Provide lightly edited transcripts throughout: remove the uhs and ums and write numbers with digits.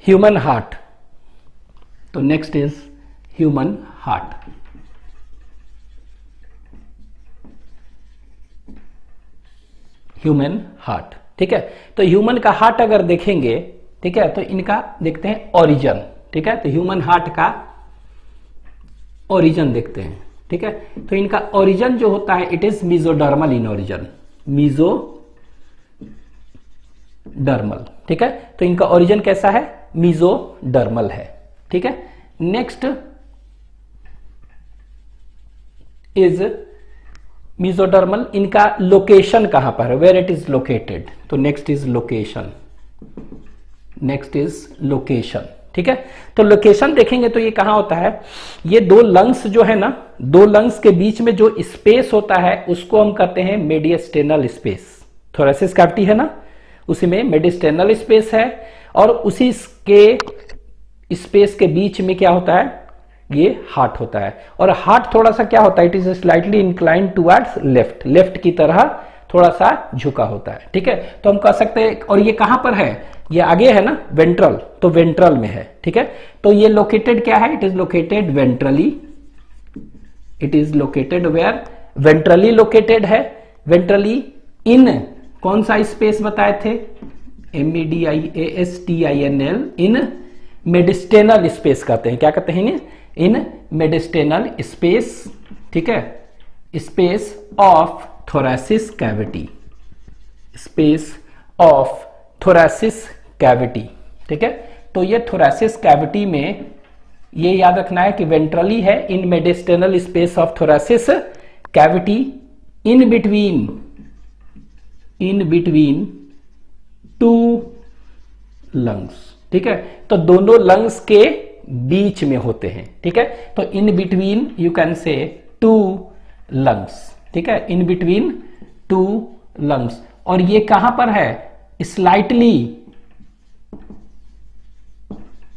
Human heart. तो next is human heart. Human heart, ठीक है। तो ह्यूमन का हार्ट अगर देखेंगे, ठीक है, तो इनका देखते हैं ओरिजिन, ठीक है। तो ह्यूमन हार्ट का ओरिजिन देखते हैं, ठीक है। तो इनका ओरिजिन जो होता है it is mesodermal in origin, mesodermal, ठीक है। तो इनका ओरिजिन कैसा है? मीजोडर्मल है, ठीक है। नेक्स्ट इज मीजोडर्मल, इनका लोकेशन कहां पर है, वेयर इट इज लोकेटेड। तो next is location, next is location, ठीक है। तो लोकेशन देखेंगे तो ये कहां होता है, ये दो लंग्स जो है ना, दो लंग्स के बीच में जो स्पेस होता है उसको हम कहते हैं मेडिस्टेनल स्पेस। थोरेसिस कैविटी है ना, उसी में मेडिस्टेनल स्पेस है, और उसी के स्पेस के बीच में क्या होता है, ये हार्ट होता है। और हार्ट थोड़ा सा क्या होता है, it is slightly inclined towards left, left की तरह थोड़ा सा झुका होता है, ठीक है। तो हम कह सकते हैं, और ये कहां पर है, ये आगे है ना वेंट्रल, तो वेंट्रल में है, ठीक है। तो ये लोकेटेड क्या है, it is located ventrally, it is located where, ventrally located है। वेंट्रली इन कौन सा स्पेस बताए थे, MEDIASTINL, इन मेडिस्टेनल स्पेस कहते हैं, क्या कहते हैं, इन मेडिस्टेनल स्पेस, ठीक है, space of thoracic cavity, space of thoracic cavity, ठीक है। तो ये थोरेसिस कैविटी में ये याद रखना है कि वेंट्रली है, in mediastinal space of thoracic cavity, in between two lungs, ठीक है। तो दोनों लंग्स के बीच में होते हैं, ठीक है। तो in between you can say two lungs, ठीक है, इन बिटवीन टू लंग्स। और ये कहां पर है,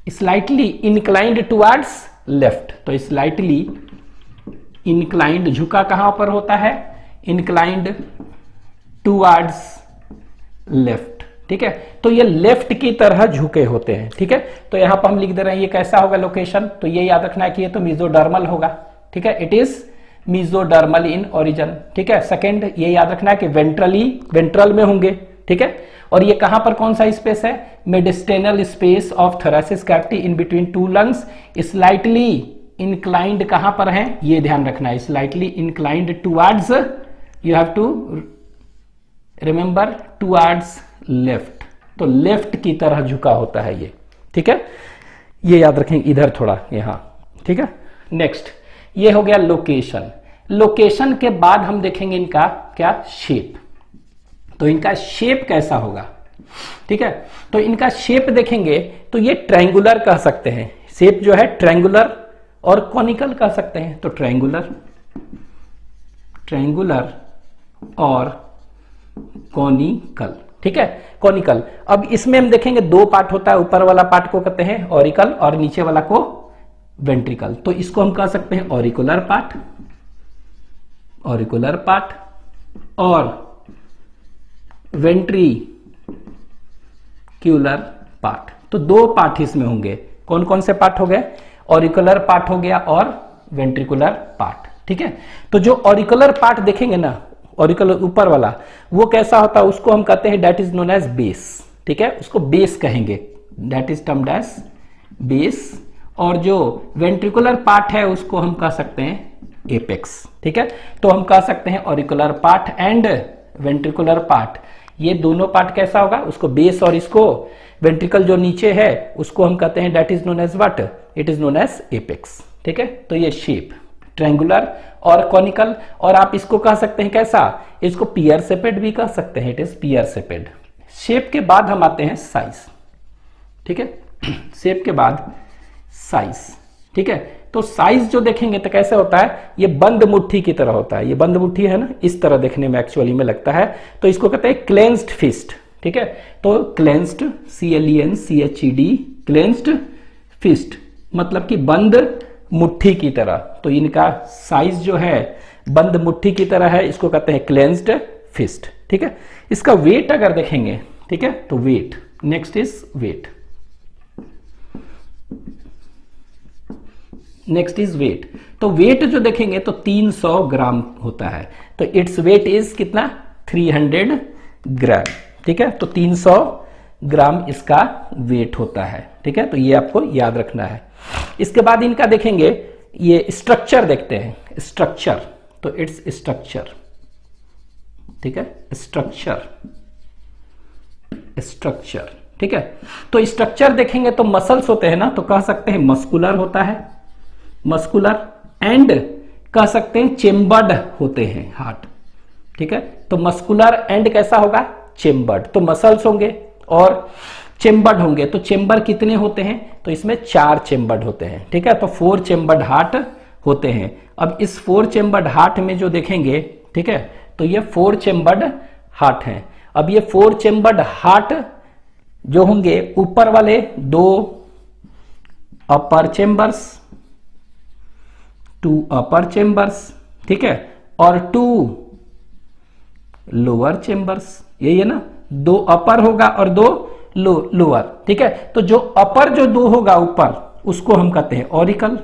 स्लाइटली इंक्लाइंड टुवर्ड्स लेफ्ट। तो स्लाइटली इंक्लाइंड, झुका कहां पर होता है, इंक्लाइंड टुवर्ड्स लेफ्ट, ठीक है। तो ये लेफ्ट की तरह झुके होते हैं, ठीक है। तो यहां पर हम लिख दे रहे हैं ये कैसा होगा लोकेशन, तो ये याद रखना है कि ये तो मीजोडर्मल होगा, ठीक है, it is mesodermal in origin, ठीक है। सेकंड ये याद रखना है कि वेंट्रल में होंगे, ठीक है। और ये कहां पर कौन सा स्पेस है, mediastinal space of thoracic cavity in between two lungs, slightly inclined कहां पर है, ये ध्यान रखना है, slightly inclined towards, you have to remember towards left. तो लेफ्ट की तरह झुका होता है ये, ठीक है, ये याद रखें इधर थोड़ा यहां, ठीक है। नेक्स्ट ये हो गया लोकेशन। लोकेशन के बाद हम देखेंगे इनका क्या, शेप। तो इनका शेप कैसा होगा, ठीक है। तो इनका शेप देखेंगे तो ये ट्रायंगुलर कह सकते हैं, शेप जो है ट्रायंगुलर और कॉनिकल कह सकते हैं। तो ट्रायंगुलर और कॉनिकल, ठीक है, कॉनिकल। अब इसमें हम देखेंगे दो पार्ट होता है, ऊपर वाला पार्ट को कहते हैं ऑरिकल और नीचे वाला को वेंट्रिकल। तो इसको हम कह सकते हैं ऑरिकुलर पार्ट और वेंट्रिक्यूलर पार्ट। तो दो पार्ट इसमें होंगे, कौन कौन से पार्ट हो गए, ऑरिकुलर पार्ट हो गया और वेंट्रिकुलर पार्ट, ठीक है। तो जो ऑरिकुलर पार्ट देखेंगे ना, ऑरिकुलर ऊपर वाला, वो कैसा होता है, उसको हम कहते हैं that is known as base, ठीक है, उसको बेस कहेंगे, that is termed as base. और जो वेंट्रिकुलर पार्ट है उसको हम कह सकते हैं एपेक्स, ठीक है। तो हम कह सकते हैं auricular part and ventricular part, ये दोनों पार्ट कैसा होगा, उसको बेस और इसको वेंट्रिकल जो नीचे है उसको हम कहते हैं that is known as what, it is known as apex, ठीक है। तो ये शेप ट्रायंगुलर और कॉनिकल, और आप इसको कह सकते हैं कैसा, इसको पियर शेपेड भी कह सकते हैं, it is pear shaped. Shape के बाद हम आते हैं साइज, ठीक है, शेप के बाद साइज, ठीक है। तो साइज जो देखेंगे तो कैसे होता है, ये बंद मुट्ठी की तरह होता है, ये बंद मुट्ठी है ना, इस तरह देखने में एक्चुअली में लगता है। तो इसको कहते हैं क्लेंस्ड फिस्ट, ठीक है। तो क्लेंस्ड, CLENCHED, क्लेंस्ड फिस्ट मतलब कि बंद मुट्ठी की तरह। तो इनका साइज जो है बंद मुट्ठी की तरह है, इसको कहते हैं क्लेंस्ड फिस्ट, ठीक है। इसका वेट अगर देखेंगे, ठीक है, तो weight, next is weight. Next is weight. तो वेट जो देखेंगे तो 300 ग्राम होता है, तो इट्स वेट इज कितना 300 ग्राम। ठीक है, तो 300 ग्राम इसका वेट होता है। ठीक है, तो ये आपको याद रखना है। इसके बाद इनका देखेंगे ये स्ट्रक्चर देखते हैं, स्ट्रक्चर, तो इट्स स्ट्रक्चर। ठीक है, स्ट्रक्चर, स्ट्रक्चर। ठीक है, तो स्ट्रक्चर देखेंगे तो मसल्स होते हैं ना, तो कह सकते हैं मस्कुलर होता है, मस्कुलर, एंड कह सकते हैं चेम्बर्ड होते हैं हार्ट। ठीक है, तो मस्कुलर एंड कैसा होगा, चेम्बर्ड। तो मसल्स होंगे और चेम्बर्ड होंगे, तो चेम्बर कितने होते हैं, तो इसमें 4 चेम्बर्ड होते हैं। ठीक है, तो 4 चेम्बर्ड हार्ट होते हैं। अब इस 4 चेम्बर्ड हार्ट में जो देखेंगे, ठीक है, तो ये 4 चेम्बर्ड हार्ट हैं। अब ये 4 चेम्बर्ड हार्ट जो होंगे, ऊपर वाले 2 अपर चेम्बर्स, 2 अपर चेम्बर्स, ठीक है, और 2 लोअर चेम्बर्स, यही है ना, 2 अपर होगा और 2 लोअर। ठीक है, तो जो अपर जो 2 होगा ऊपर, उसको हम कहते हैं ऑरिकल,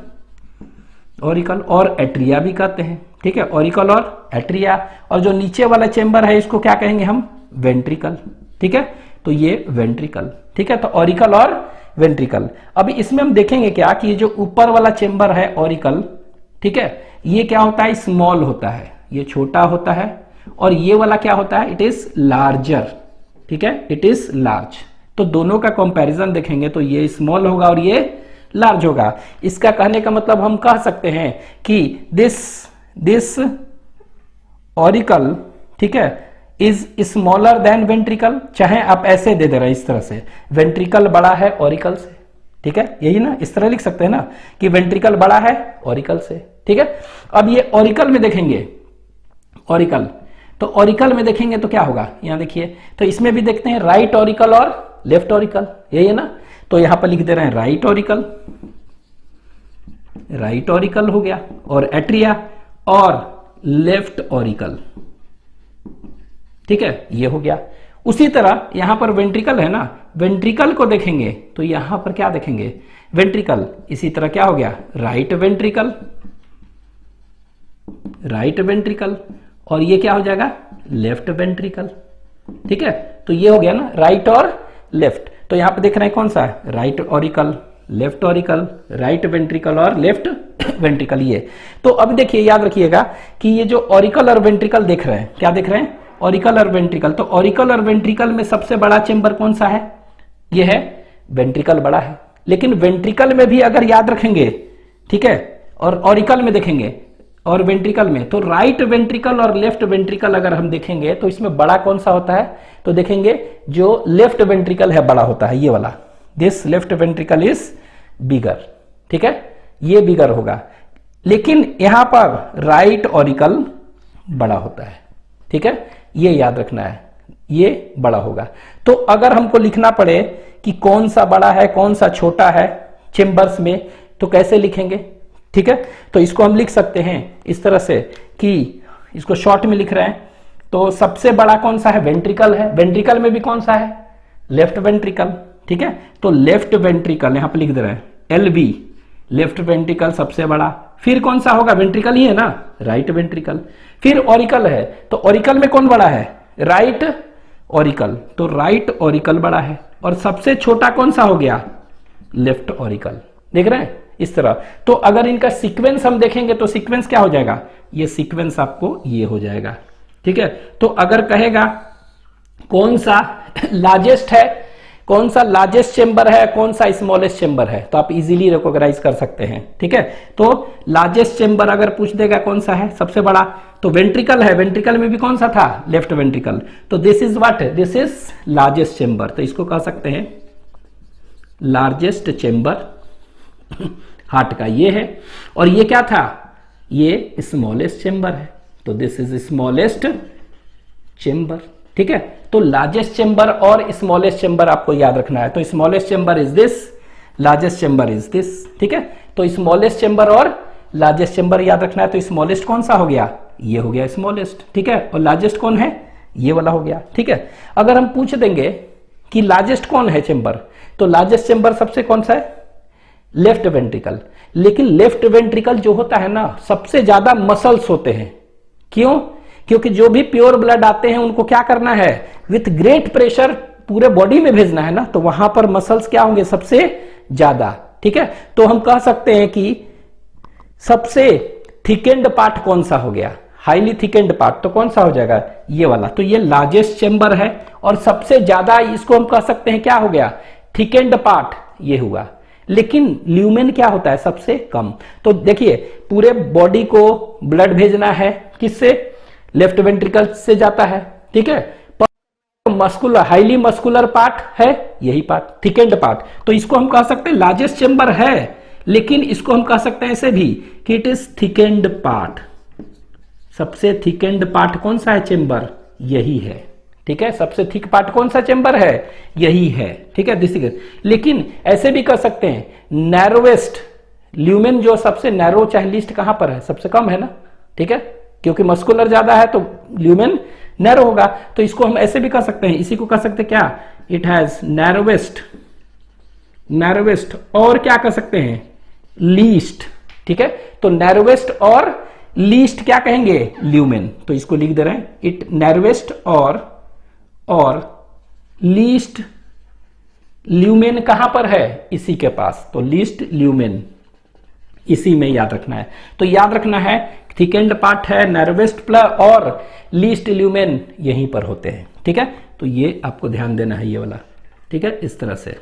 ऑरिकल और एट्रिया भी कहते हैं। ठीक है, ऑरिकल और एट्रिया। और जो नीचे वाला चेम्बर है इसको क्या कहेंगे हम, वेंट्रिकल। ठीक है, तो ये वेंट्रिकल। ठीक है, तो ऑरिकल और वेंट्रिकल। अभी इसमें हम देखेंगे क्या कि ये जो ऊपर वाला चेम्बर है ऑरिकल, ठीक है, ये क्या होता है, स्मॉल होता है, ये छोटा होता है, और ये वाला क्या होता है, इट इज लार्जर। ठीक है, इट इज लार्ज। तो दोनों का कंपैरिजन देखेंगे तो ये स्मॉल होगा और ये लार्ज होगा। इसका कहने का मतलब हम कह सकते हैं कि दिस ऑरिकल, ठीक है, इज स्मॉलर देन वेंट्रिकल। चाहे आप ऐसे दे दे रहे हैं इस तरह से, वेंट्रिकल बड़ा है ऑरिकल से। ठीक है, यही ना, इस तरह लिख सकते हैं ना कि वेंट्रिकल बड़ा है ऑरिकल से। ठीक है, अब ये ऑरिकल में देखेंगे, ऑरिकल, तो ऑरिकल में देखेंगे तो क्या होगा, यहां देखिए, तो इसमें भी देखते हैं राइट ऑरिकल और लेफ्ट ऑरिकल, यही है ना, तो यहां पर लिख दे रहे हैं राइट ऑरिकल, राइट ऑरिकल हो गया, और एट्रिया और लेफ्ट ऑरिकल। ठीक है, ये हो गया। उसी तरह यहां पर वेंट्रिकल है ना, वेंट्रिकल को देखेंगे तो यहां पर क्या देखेंगे, वेंट्रिकल, इसी तरह क्या हो गया, राइट वेंट्रिकल, राइट वेंट्रिकल, और ये क्या हो जाएगा, लेफ्ट वेंट्रिकल। ठीक है, तो ये हो गया ना राइट और लेफ्ट। तो यहां पे देख रहे हैं कौन सा है, right auricle, left auricle, right ventricle और लेफ्ट वेंट्रिकल। ये तो अब देखिए, याद रखिएगा कि ये जो ऑरिकल और वेंट्रिकल देख रहे हैं, क्या देख रहे हैं, ऑरिकल और वेंट्रिकल। तो ऑरिकल और वेंट्रिकल में सबसे बड़ा चेंबर कौन सा है, ये है वेंट्रिकल बड़ा है। लेकिन वेंट्रिकल में भी अगर याद रखेंगे, ठीक है, और ऑरिकल में देखेंगे और वेंट्रिकल में, तो राइट वेंट्रिकल और लेफ्ट वेंट्रिकल अगर हम देखेंगे तो इसमें बड़ा कौन सा होता है, तो देखेंगे जो लेफ्ट वेंट्रिकल है बड़ा होता है, ये वाला, this left ventricle is bigger. ठीक है, ये बिगर होगा, लेकिन यहां पर राइट ऑरिकल बड़ा होता है। ठीक है, ये याद रखना है, ये बड़ा होगा। तो अगर हमको लिखना पड़े कि कौन सा बड़ा है कौन सा छोटा है चेंबर्स में, तो कैसे लिखेंगे, ठीक है, तो इसको हम लिख सकते हैं इस तरह से कि इसको शॉर्ट में लिख रहे हैं, तो सबसे बड़ा कौन सा है, वेंट्रिकल है। वेंट्रिकल में भी कौन सा है, लेफ्ट वेंट्रिकल। ठीक है, तो लेफ्ट वेंट्रिकल यहां पर लिख दे रहे हैं LV, लेफ्ट वेंट्रिकल सबसे बड़ा। फिर कौन सा होगा, वेंट्रिकल ही है ना, राइट वेंट्रिकल। फिर ऑरिकल है, तो ऑरिकल में कौन बड़ा है, राइट ऑरिकल, तो राइट ऑरिकल बड़ा है। और सबसे छोटा कौन सा हो गया, लेफ्ट ऑरिकल। देख रहे हैं इस तरह। तो अगर इनका सीक्वेंस हम देखेंगे तो सीक्वेंस क्या हो जाएगा, ये सीक्वेंस आपको ये हो जाएगा। ठीक है, तो अगर कहेगा कौन सा लार्जेस्ट है, कौन सा लार्जेस्ट चेंबर है, कौन सा स्मॉलेस्ट चेंबर है, तो आप इजीली रिकॉग्नाइज कर सकते हैं। ठीक है, तो लार्जेस्ट चेंबर अगर पूछ देगा कौन सा है सबसे बड़ा, तो वेंट्रिकल है, वेंट्रिकल में भी कौन सा था, लेफ्ट वेंट्रिकल, तो this is what, this is largest chamber, तो इसको कह सकते हैं लार्जेस्ट चेंबर हार्ट का ये है। और ये क्या था, ये स्मॉलेस्ट चेंबर है, तो दिस इज स्मॉलेस्ट चेंबर। ठीक है, तो लार्जेस्ट चेंबर और स्मॉलेस्ट चेंबर आपको याद रखना है। तो smallest chamber is this, largest chamber is this. ठीक है, तो स्मॉलेस्ट चेंबर और लार्जेस्ट चेंबर याद रखना है। तो स्मॉलेस्ट कौन सा हो गया, ये हो गया स्मॉलेस्ट। ठीक है, और लार्जेस्ट कौन है, ये वाला हो गया। ठीक है, अगर हम पूछ देंगे कि लार्जेस्ट कौन है चेंबर, तो लार्जेस्ट चेंबर सबसे कौन सा है, लेफ्ट वेंट्रिकल। लेकिन लेफ्ट वेंट्रिकल जो होता है ना, सबसे ज्यादा मसल्स होते हैं। क्यों? क्योंकि जो भी प्योर ब्लड आते हैं उनको क्या करना है, विथ ग्रेट प्रेशर पूरे बॉडी में भेजना है ना, तो वहां पर मसल्स क्या होंगे, सबसे ज्यादा। ठीक है, तो हम कह सकते हैं कि सबसे थिकेंड पार्ट कौन सा हो गया, हाईली थिकेंड पार्ट, तो कौन सा हो जाएगा, ये वाला। तो ये लार्जेस्ट चेंबर है और सबसे ज्यादा इसको हम कह सकते हैं क्या हो गया, थिकेंड पार्ट ये हुआ। लेकिन ल्यूमेन क्या होता है, सबसे कम। तो देखिए पूरे बॉडी को ब्लड भेजना है किससे, लेफ्ट वेंट्रिकल से जाता है। ठीक है, मस्कुलर, हाईली मस्कुलर पार्ट है यही पार्ट, थिकेंड पार्ट। तो इसको हम कह सकते हैं लार्जेस्ट चेंबर है, लेकिन इसको हम कह सकते हैं ऐसे भी कि इट इज थिकेंड पार्ट। सबसे थिकेंड पार्ट कौन सा है, चेंबर यही है। ठीक है, सबसे थिक पार्ट कौन सा चेंबर है, यही है। ठीक है, दिस। लेकिन ऐसे भी कर सकते हैं नैरोवेस्ट ल्यूमेन, जो सबसे नैरो चाहे लीस्ट कहां पर है, सबसे कम है ना। ठीक है, क्योंकि मस्कुलर ज्यादा है तो ल्यूमेन नैरो होगा। तो इसको हम ऐसे भी कर सकते हैं, इसी को कर सकते हैं क्या, इट हैज नैरोवेस्ट, नैरोवेस्ट और क्या कर सकते हैं, लीस्ट। ठीक है, तो नैरोवेस्ट और लीस्ट क्या कहेंगे, ल्यूमेन। तो इसको लिख दे रहे हैं, इट नैरोवेस्ट और लीस्ट ल्यूमेन कहां पर है, इसी के पास। तो लीस्ट ल्यूमेन इसी में याद रखना है। तो याद रखना है थिकेंड पार्ट है नैरोवेस्ट प्लस और लीस्ट ल्यूमेन यहीं पर होते हैं। ठीक है, तो ये आपको ध्यान देना है ये वाला। ठीक है, इस तरह से।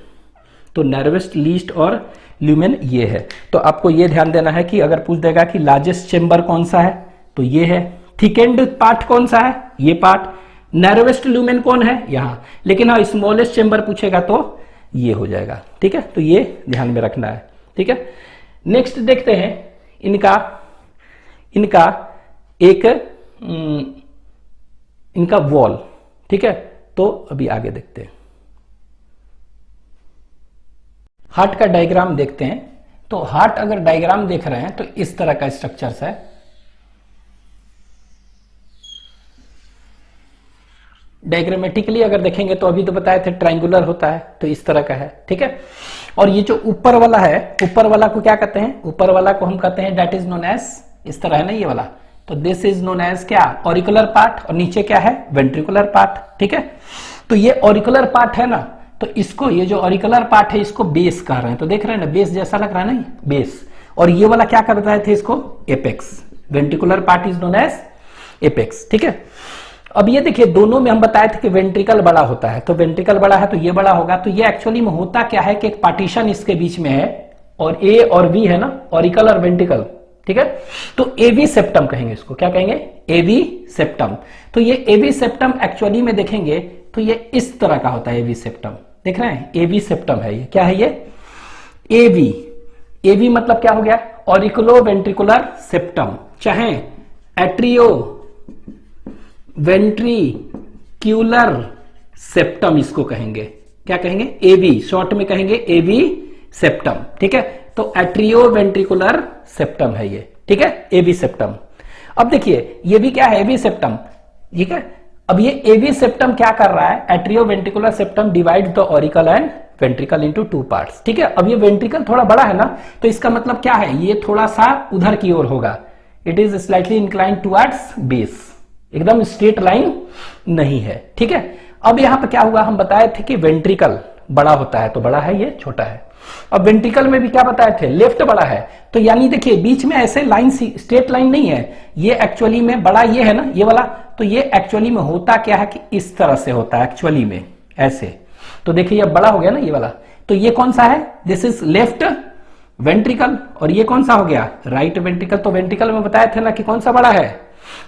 तो नैरोवेस्ट, लीस्ट और ल्यूमेन ये है। तो आपको ये ध्यान देना है कि अगर पूछ देगा कि लार्जेस्ट चेंबर कौन सा है, तो ये है। थिकेंड पार्ट कौन सा है, ये पार्ट। नैरोवेस्ट ल्यूमेन कौन है, यहां। लेकिन हाँ, स्मॉलेस्ट चेंबर पूछेगा तो ये हो जाएगा। ठीक है, तो ये ध्यान में रखना है। ठीक है, नेक्स्ट देखते हैं इनका एक इनका वॉल। ठीक है, तो अभी आगे देखते हैं, हार्ट का डायग्राम देखते हैं। तो हार्ट अगर डायग्राम देख रहे हैं तो इस तरह का स्ट्रक्चर्स है। डायग्रामेटिकली अगर देखेंगे तो अभी तो बताए थे ट्रायंगुलर होता है, तो इस तरह का है। ठीक है, और ये जो ऊपर वाला है, ऊपर वाला को क्या कहते हैं, ऊपर वाला को हम कहते हैं दैट इज नोन एज, इस तरह है ना ये वाला, तो दिस इज नोन एज क्या, ऑरिकुलर पार्ट। और नीचे क्या है, वेंट्रिकुलर पार्ट। ठीक है, तो ये ऑरिकुलर पार्ट है ना, तो इसको, ये जो ऑरिकुलर पार्ट है इसको बेस कह रहे हैं। तो देख रहे हैं ना, बेस जैसा लग रहा है ना, बेस। और ये वाला क्या कर रहे थे, इसको apex. Ventricular part is known as apex. ठीक है, अब ये देखिए दोनों में हम बताए थे कि वेंट्रिकल बड़ा होता है, तो वेंट्रिकल बड़ा है तो ये बड़ा होगा। तो ये एक्चुअली में होता क्या है कि एक पार्टीशन इसके बीच में है, और ए और बी है ना, ऑरिकल और वेंट्रिकल। ठीक है, तो एवी सेप्टम कहेंगे इसको, क्या कहेंगे, एवी सेप्टम। तो ये एवी सेप्टम एक्चुअली में देखेंगे तो ये इस तरह का होता है, एवी सेप्टम। देख रहे हैं, एवी सेप्टम है ये। क्या है ये, एवी। एवी मतलब क्या हो गया, ऑरिकुलो वेंट्रिकुलर सेप्टम, चाहे एट्रियो वेंट्रिक्यूलर सेप्टम इसको कहेंगे। क्या कहेंगे, एवी, शॉर्ट में कहेंगे एवी सेप्टम। ठीक है, तो एट्रियो वेंट्रिकुलर सेप्टम है ये। ठीक है, एवी सेप्टम। अब देखिए ये भी क्या है, एवी सेप्टम। ठीक है, अब ये एवी सेप्टम क्या कर रहा है, atrioventricular septum divide the auricle and ventricle into two parts. ठीक है, अब ये वेंट्रिकल थोड़ा बड़ा है ना, तो इसका मतलब क्या है, ये थोड़ा सा उधर की ओर होगा। It is slightly inclined towards base, एकदम स्ट्रेट लाइन नहीं है। ठीक है, अब यहां पर क्या हुआ, हम बताए थे कि वेंट्रिकल बड़ा होता है, तो बड़ा है, ये छोटा है। अब वेंट्रिकल में भी क्या बताए थे, लेफ्ट बड़ा है। तो यानी देखिए बीच में ऐसे लाइन, स्ट्रेट लाइन नहीं है, ये एक्चुअली में बड़ा ये है ना, ये वाला। तो ये एक्चुअली में होता क्या है कि इस तरह से होता है एक्चुअली में, ऐसे। तो देखिए ये बड़ा हो गया ना ये वाला। तो ये कौन सा है, दिस इज लेफ्ट वेंट्रिकल। और ये कौन सा हो गया, राइट वेंट्रिकल। तो वेंट्रिकल में बताया थे ना कि कौन सा बड़ा है,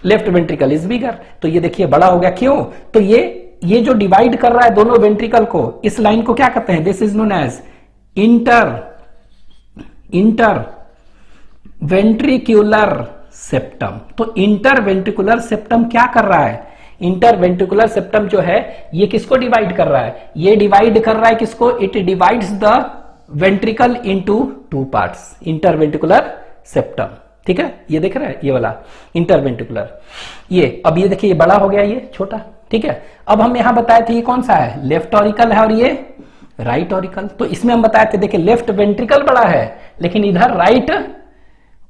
लेफ्ट वेंट्रिकल इज बिगर। तो ये देखिए बड़ा हो गया, क्यों, तो ये जो डिवाइड कर रहा है दोनों वेंट्रिकल को, इस लाइन को क्या कहते हैं, this is known as interventricular septum. तो इंटर वेंट्रिकुलर सेप्टम क्या कर रहा है, इंटर वेंट्रिकुलर सेप्टम जो है ये किसको डिवाइड कर रहा है, ये डिवाइड कर रहा है किसको, it divides the ventricle into two parts, inter ventricular septum. ठीक है, ये देख रहे हैं ये वाला इंटरवेंट्रिकुलर। ये अब ये देखिए ये बड़ा हो गया, ये छोटा। ठीक है, अब हम यहां बताए थे ये कौन सा है, लेफ्ट ऑरिकल है और ये राइट ऑरिकल। तो इसमें हम बताए थे, देखिए लेफ्ट वेंट्रिकल बड़ा है लेकिन इधर राइट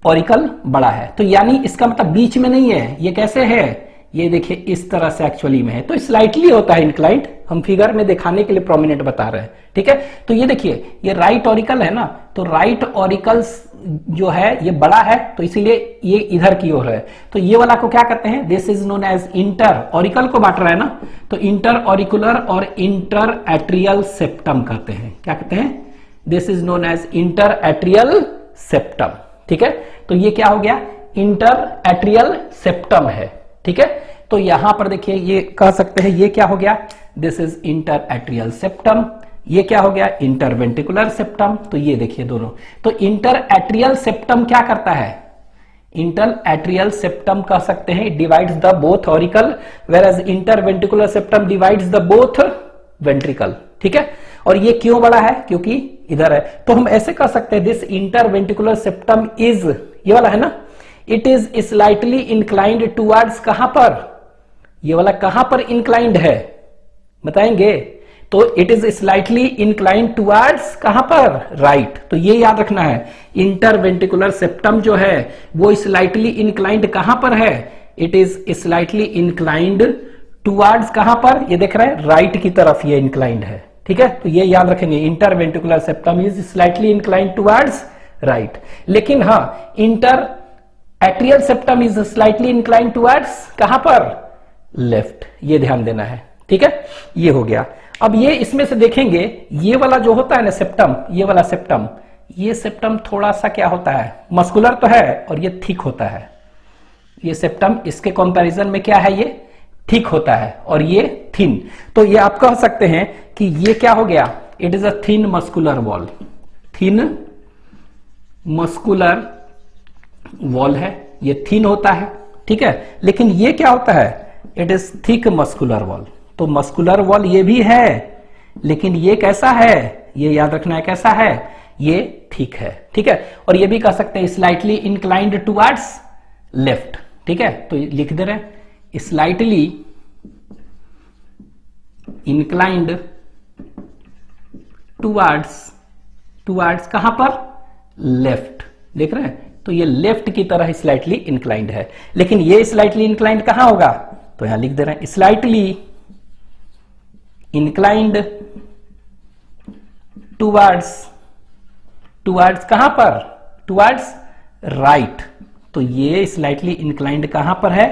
ऑरिकल बड़ा है, तो यानी इसका मतलब बीच में नहीं है, ये कैसे है, ये देखिए इस तरह से एक्चुअली में है, तो स्लाइटली होता है इंक्लाइंड, हम फिगर में दिखाने के लिए प्रोमिनेंट बता रहे हैं, ठीक है। तो ये देखिए ये राइट ऑरिकल है ना, तो राइट ऑरिकल जो है ये बड़ा है, तो इसीलिए ये इधर की ओर है, तो ये वाला को क्या कहते हैं, this is known as inter, auricle को बांट रहा है ना, तो इंटर ऑरिकुलर और इंटर एट्रियल सेप्टम कहते हैं, क्या कहते हैं, this is known as interatrial septum, ठीक है। तो ये क्या हो गया, इंटर एट्रियल सेप्टम है, ठीक है। तो यहां पर देखिए ये कह सकते हैं ये क्या हो गया, this is inter atrial septum, ये क्या हो गया, इंटरवेंट्रिकुलर सेप्टम, तो ये देखिए दोनों, तो इंटर एट्रियल सेप्टम क्या करता है, इंटर एट्रियल सेप्टम कह सकते हैं divides the both auricle, whereas interventricular septum divides the both ventricle, ठीक है। और ये क्यों बड़ा है, क्योंकि इधर है, तो हम ऐसे कह सकते हैं दिस इंटरवेंट्रिकुलर सेप्टम इज, ये वाला है ना, it is slightly inclined towards, कहां पर, ये वाला कहां पर इंक्लाइंड है बताएंगे, तो it is slightly inclined towards कहां पर, राइट, तो ये याद रखना है, इंटरवेंट्रिकुलर सेप्टम जो है वो स्लाइटली इंक्लाइंड कहां पर है, it is slightly inclined towards कहां पर, ये देख रहे हैं राइट की तरफ ये इंक्लाइंड है, ठीक है। तो ये याद रखेंगे, interventricular septum is slightly inclined towards right, लेकिन हाँ inter atrial septum is slightly inclined towards कहां पर, लेफ्ट, ये ध्यान देना है, ठीक है। ये हो गया। अब ये इसमें से देखेंगे ये वाला जो होता है ना सेप्टम, ये वाला सेप्टम, ये सेप्टम थोड़ा सा क्या होता है, मस्कुलर तो है और ये थिक होता है, ये सेप्टम इसके कंपैरिजन में क्या है, ये थिक होता है और ये थिन, तो ये आप कह सकते हैं कि ये क्या हो गया, it is a thin muscular wall, thin muscular wall है, ये थिन होता है, ठीक है। लेकिन ये क्या होता है, it is thick muscular wall, तो मस्कुलर वॉल ये भी है लेकिन ये कैसा है, ये याद रखना है कैसा है, ये थिक है, ठीक है। और ये भी कह सकते हैं स्लाइटली इंक्लाइंड टुवर्ड्स लेफ्ट, ठीक है। तो लिख दे रहे हैं स्लाइटली इंक्लाइंड टुवर्ड्स कहां पर, लेफ्ट, देख रहे हैं, तो ये लेफ्ट की तरह स्लाइटली इंक्लाइंड है, लेकिन ये स्लाइटली इंक्लाइंड कहां होगा, तो यहां लिख दे रहे हैं स्लाइटली इंक्लाइंड टुवर्ड्स कहां पर, टुवर्ड्स राइट, तो ये स्लाइटली इंक्लाइंड कहां पर है,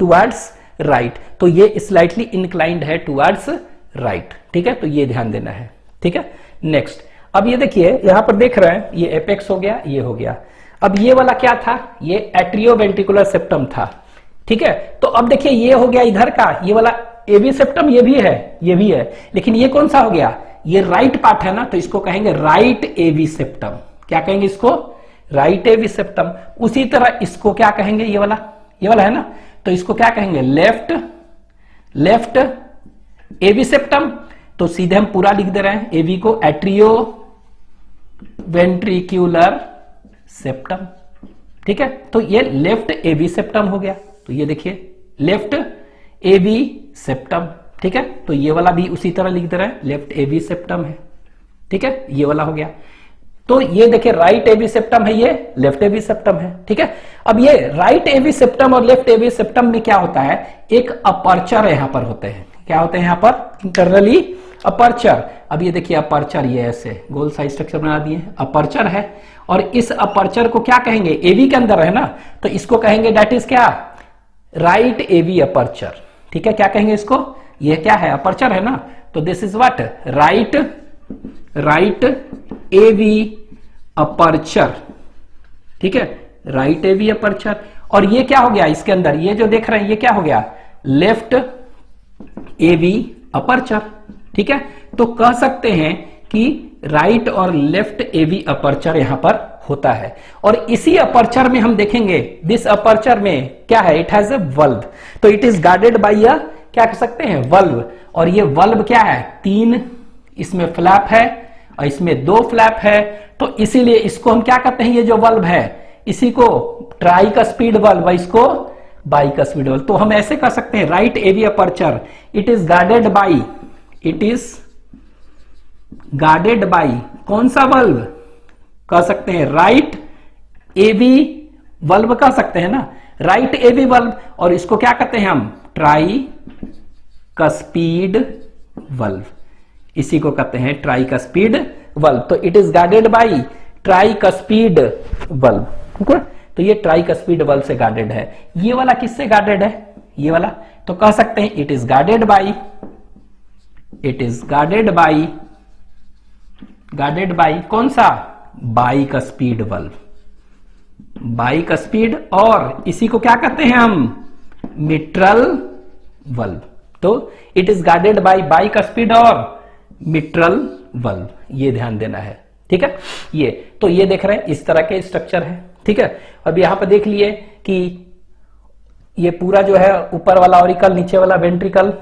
टुवर्ड्स राइट, तो ये स्लाइटली इंक्लाइंड है टुवर्ड्स राइट, ठीक है। तो ये ध्यान देना है, ठीक है। नेक्स्ट, अब ये देखिए यहां पर देख रहे हैं ये एपेक्स हो गया, ये हो गया, अब ये वाला क्या था, ये एट्रियोवेंट्रिकुलर सेप्टम था, ठीक है। तो अब देखिए ये हो गया इधर का, ये वाला एवी सेप्टम, ये भी है, ये भी है, लेकिन ये कौन सा हो गया, ये राइट पार्ट है ना, तो इसको कहेंगे राइट एवी सेप्टम, क्या कहेंगे इसको, राइट एवी सेप्टम। उसी तरह इसको क्या कहेंगे, ये वाला है ना, तो इसको क्या कहेंगे, लेफ्ट एवी सेप्टम। तो सीधे हम पूरा लिख दे रहे हैं, एवी को एट्रियो वेंट्रिक्यूलर सेप्टम, ठीक है। तो ये लेफ्ट एवी सेप्टम हो गया, तो ये देखिए लेफ्ट एवी सेप्टम, ठीक है। तो ये वाला भी उसी तरह लिख दे रहे हैं, लेफ्ट एवी सेप्टम है, ठीक है, ये वाला हो गया। तो ये देखिए राइट एवी सेप्टम है, ये लेफ्ट एवी सेप्टम है, ठीक है। अब ये राइट एवी सेप्टम और लेफ्ट एवी सेप्टम में क्या होता है, एक अपर्चर यहां पर होते हैं, क्या होते हैं यहां पर, इंटरनली अपर्चर। अब ये देखिए अपर्चर, ये ऐसे गोल सा स्ट्रक्चर बना दिए, अपर्चर है, और इस अपर्चर को क्या कहेंगे, एवी के अंदर है ना, तो इसको कहेंगे दैट इज क्या, राइट एवी अपर्चर, ठीक है। क्या कहेंगे इसको, ये क्या है, अपर्चर है ना, तो this is what, right AV aperture, ठीक है, राइट एवी अपर्चर। और ये क्या हो गया इसके अंदर, ये जो देख रहे हैं ये क्या हो गया, लेफ्ट एवी अपर्चर, ठीक है। तो कह सकते हैं कि राइट और लेफ्ट एवी अपर्चर यहां पर होता है, और इसी अपर्चर में हम देखेंगे, दिस अपर्चर में क्या है, इट हैज ए वल्व, तो इट इज गार्डेड बाय अ, क्या कह सकते हैं, वल्व। और ये वल्व क्या है, 3 इसमें फ्लैप है और इसमें 2 फ्लैप है, तो इसीलिए इसको हम क्या कहते हैं, ये जो वल्व है इसी को ट्राई का स्पीड वल्व, इसको बाई का स्पीड वल्व। तो हम ऐसे कर सकते हैं, right AV aperture it is guarded by, it is guarded by कौन सा वल्व, कह सकते हैं राइट एवी वल्व कह सकते हैं ना, राइट एवी वल्व। और इसको क्या कहते हैं हम, ट्राई कस्पीड वल्व, इसी को कहते हैं ट्राई कस्पीड वल्व। तो it is guarded by tricuspid valve, ठीक है। तो ये ट्राई कस्पीड वल्व से गार्डेड है। ये वाला किससे गार्डेड है, ये वाला, तो कह सकते हैं it is guarded by, it is guarded by कौन सा, bicuspid valve, bicuspid. और इसी को क्या कहते हैं हम, मिट्रल वल्व। तो it is guarded by bicuspid और मिट्रल वल्व, ये ध्यान देना है, ठीक है। ये तो ये देख रहे हैं इस तरह के स्ट्रक्चर है, ठीक है। अब यहां पर देख लिए कि ये पूरा जो है ऊपर वाला ऑरिकल, नीचे वाला ventricle,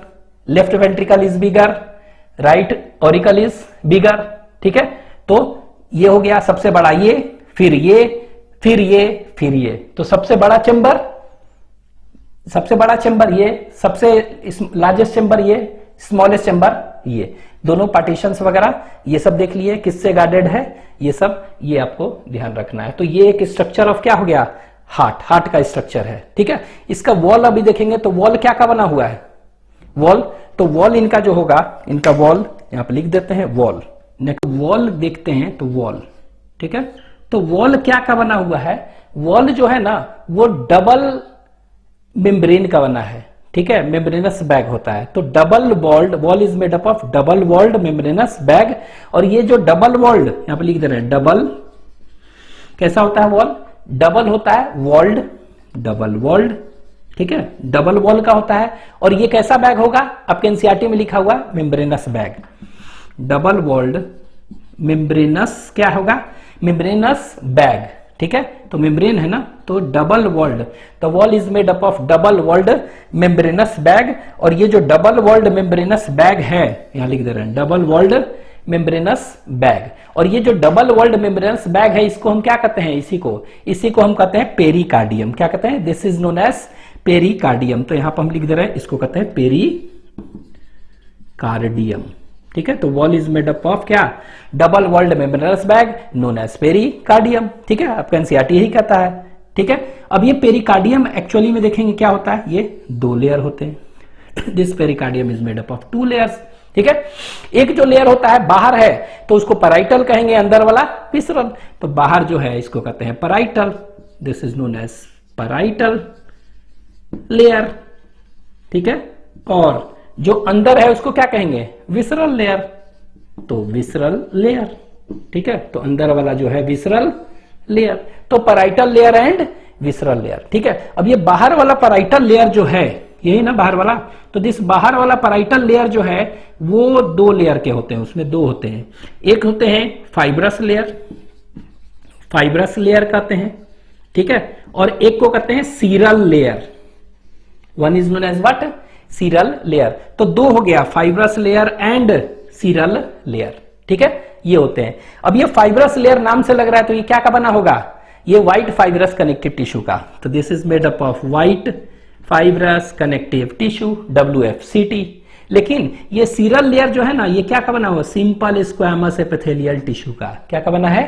left ventricle is bigger, right auricle is bigger, ठीक है। तो ये हो गया सबसे बड़ा, ये फिर ये फिर ये फिर ये, तो सबसे बड़ा चेंबर, सबसे बड़ा चेंबर ये, सबसे लार्जेस्ट चेंबर ये, स्मॉलेस्ट चेंबर ये, दोनों पार्टीशंस वगैरह ये सब देख लिए किससे गार्डेड है, ये सब ये आपको ध्यान रखना है। तो ये एक स्ट्रक्चर ऑफ क्या हो गया, हार्ट, हार्ट का स्ट्रक्चर है, ठीक है। इसका वॉल अभी देखेंगे तो वॉल क्या का बना हुआ है, वॉल, तो वॉल इनका जो होगा, इनका वॉल यहां पर लिख देते हैं वॉल, वॉल देखते हैं तो वॉल, ठीक है। तो वॉल क्या का बना हुआ है, वॉल जो है ना वो डबल मेम्ब्रेन का बना है, ठीक है, मेम्ब्रेनस बैग होता है। तो double walled, wall is made up of double walled membranous bag. और ये जो डबल वॉल्ड यहां पर लिख दे रहे हैं, डबल कैसा होता है वॉल, डबल होता है वॉल्ड, डबल वॉल्ड, ठीक है, डबल वॉल का होता है। और ये कैसा बैग होगा, आपके एनसीईआरटी में लिखा हुआ membranous bag, double walled membranous क्या होगा, मेम्ब्रेनस बैग, ठीक है। तो मेम्ब्रेन है ना, तो double walled, the wall is made up of double walled membranous bag. और ये जो डबल वॉल्ड मेम्ब्रेनस बैग है, यहां लिख दे रहे हैं डबल वॉल्ड मेम्ब्रेनस बैग। और ये जो डबल वॉल्ड मेम्ब्रेनस बैग है, इसको हम क्या कहते हैं, इसी को हम कहते हैं पेरिकार्डियम। क्या कहते हैं, this is known as pericardium. तो यहां पर हम लिख दे रहे हैं, इसको कहते हैं पेरिकार्डियम, ठीक है। तो wall is made up of क्या, double walled membranous bag known as pericardium, ठीक है। आपका एनसीईआरटी यही कहता है, ठीक है। अब ये पेरिकार्डियम एक्चुअली में देखेंगे क्या होता है, ये 2 लेयर होते हैं। This pericardium is made up of 2 layers, ठीक है। एक जो लेयर होता है बाहर है तो उसको पैराइटल कहेंगे, अंदर वाला विसरल। तो बाहर जो है इसको कहते हैं parietal, this is known as parietal layer, ठीक है। और जो अंदर है उसको क्या कहेंगे, विसरल लेयर, तो विसरल लेयर, ठीक है। तो अंदर वाला जो है विसरल लेयर, तो parietal layer and visceral layer, ठीक है। अब ये बाहर वाला पैराइटल लेयर जो है, यही ना बाहर वाला, तो दिस बाहर वाला पैराइटल लेयर जो है वो 2 लेयर के होते हैं, उसमें 2 होते हैं। एक होते हैं फाइब्रस लेयर, फाइब्रस लेयर कहते हैं, ठीक है। और एक को कहते हैं serous layer, one is known as what, serous layer. तो 2 हो गया, fibrous layer and serous layer, ठीक है, ये होते हैं। अब ये फाइब्रस लेयर नाम से लग रहा है, तो ये क्या का बना होगा, ये व्हाइट फाइब्रस कनेक्टिव टिश्यू का। तो this is made up of white fibrous connective tissue, WFCT। लेकिन ये सीरल लेयर जो है ना, ये क्या का बना हुआ, सिंपल स्क्वैमस एपिथेलियल टिश्यू का, क्या का बना है,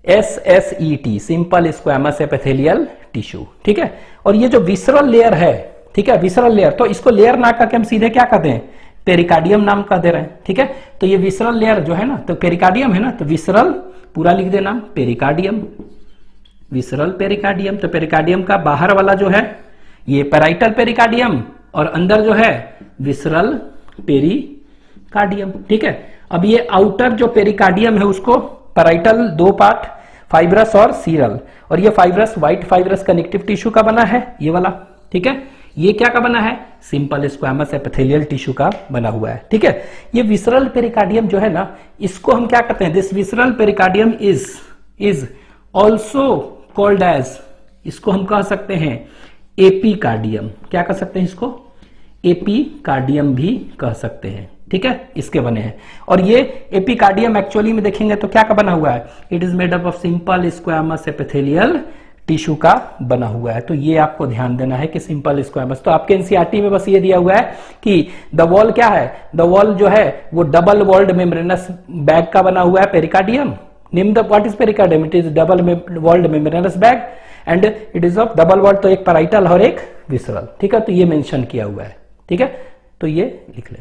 SSET, simple squamous epithelial tissue, ठीक है। और ये जो विसरल लेयर है, ठीक है, विसरल लेयर, तो इसको लेयर ना करके हम सीधे क्या कहते हैं, पेरिकार्डियम नाम का दे रहे हैं, ठीक है। तो ये विसरल लेयर जो है ना, तो पेरिकार्डियम है ना, तो विसरल पूरा लिख देना, पेरिकार्डियम, विसरल पेरिकार्डियम। तो पेरिकार्डियम का बाहर वाला जो है ये पैराइटल पेरिकार्डियम, और अंदर जो है विसरल पेरिकार्डियम, ठीक है। अब ये आउटर जो पेरिकार्डियम है उसको पैराइटल 2 पार्ट, फाइब्रस और सीरल, और ये fibrous white fibrous connective tissue का बना है, ये वाला, ठीक है। ये क्या का बना है, सिंपल स्क्वैमस एपिथेलियल टिश्यू का बना हुआ है, ठीक है। ये विसरल पेरिकार्डियम जो है ना, इसको हम क्या कहते हैं, this visceral pericardium is also called as, इसको हम कह सकते हैं एपीकार्डियम। क्या कह सकते हैं इसको, एपीकार्डियम भी कह सकते हैं, ठीक है, इसके बने हैं। और ये एपीकार्डियम एक्चुअली में देखेंगे तो क्या का बना हुआ है, it is made up of simple squamous epithelial tissue का बना हुआ है। तो ये आपको ध्यान देना है कि सिंपल स्क्वामस। तो आपके एनसीईआरटी में बस ये दिया हुआ है कि द वॉल क्या है, द वॉल जो है वो डबल वॉल्ड मेम्ब्रेनस बैग का बना हुआ है, pericardium. Name the what is pericardium, it is double walled membranous bag and it is of double walled, तो एक पैराइटल और एक विसरल। ठीक है, तो ये मेंशन किया हुआ है। ठीक है, तो ये लिख ले।